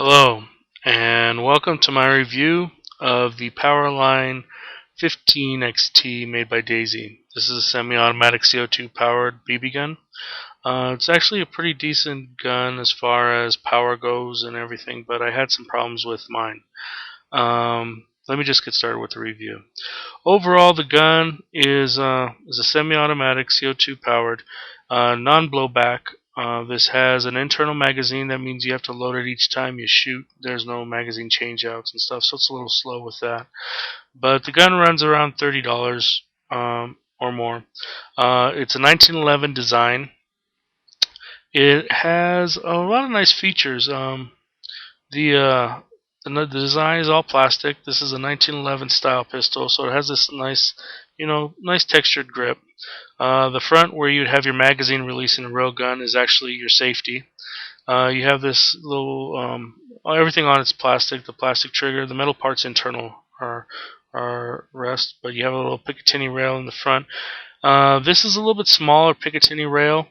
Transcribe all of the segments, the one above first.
Hello, and welcome to my review of the Powerline 15XT made by Daisy. This is a semi-automatic CO2 powered BB gun. It's actually a pretty decent gun as far as power goes and everything, but I had some problems with mine. Let me just get started with the review. Overall, the gun is a semi-automatic CO2 powered, non-blowback. This has an internal magazine. That means you have to load it each time you shoot. There's no magazine changeouts and stuff, so it's a little slow with that. But the gun runs around $30 or more. It's a 1911 design. It has a lot of nice features. The the design is all plastic. This is a 1911 style pistol, so it has this nice, nice textured grip. The front, where you'd have your magazine release in a real gun, is actually your safety. You have this little, everything on it's plastic. The plastic trigger, the metal parts internal are rest, but you have a little Picatinny rail in the front. This is a little bit smaller Picatinny rail.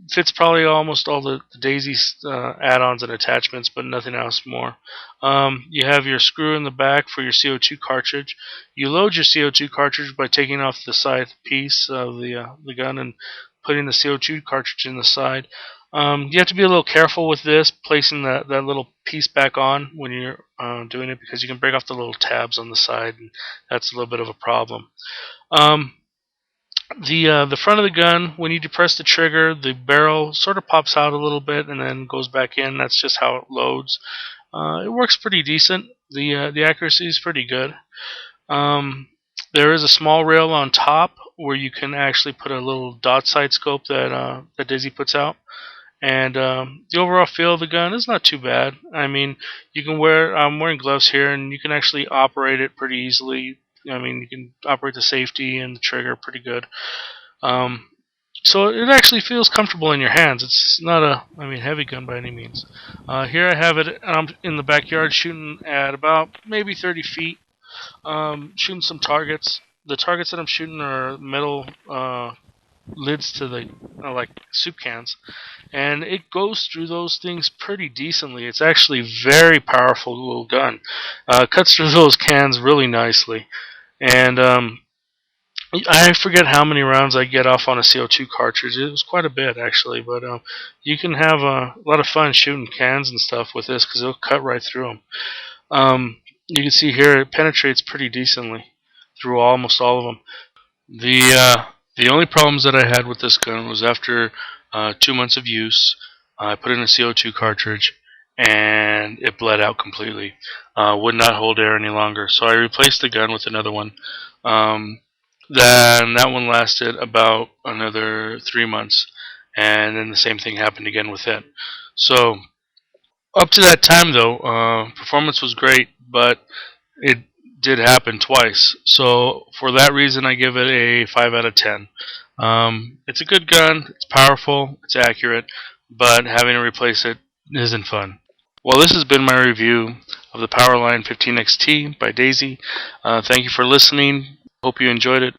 Fits probably almost all the Daisy add-ons and attachments, but nothing else more. You have your screw in the back for your CO2 cartridge. You load your CO2 cartridge by taking off the side piece of the gun and putting the CO2 cartridge in the side. You have to be a little careful with this, placing that little piece back on when you're doing it, because you can break off the little tabs on the side, and that's a little bit of a problem. The front of the gun, when you depress the trigger, the barrel sort of pops out a little bit and then goes back in. That's just how it loads. It works pretty decent. The accuracy is pretty good. There is a small rail on top where you can actually put a little dot sight scope that Daisy puts out. And the overall feel of the gun is not too bad. I mean, I'm wearing gloves here, and you can actually operate it pretty easily. I mean, you can operate the safety and the trigger pretty good. So it actually feels comfortable in your hands. It's not a heavy gun by any means. Here I have it, and I'm in the backyard shooting at about maybe 30 feet, shooting some targets. The targets that I'm shooting are metal lids to the like soup cans, and it goes through those things pretty decently. It's actually a very powerful little gun. Cuts through those cans really nicely. And I forget how many rounds I get off on a CO2 cartridge. It was quite a bit, actually, but you can have a lot of fun shooting cans and stuff with this, because it'll cut right through them. You can see here it penetrates pretty decently through almost all of them. The only problems that I had with this gun was after 2 months of use, I put in a CO2 cartridge, and it bled out completely. Would not hold air any longer, so I replaced the gun with another one. Then that one lasted about another 3 months, and then the same thing happened again with it. So up to that time, though, performance was great, but it did happen twice. So for that reason, I give it a 5 out of 10. It's a good gun, it's powerful, it's accurate, but having to replace it isn't fun. Well, this has been my review of the Powerline 15XT by Daisy. Thank you for listening. Hope you enjoyed it.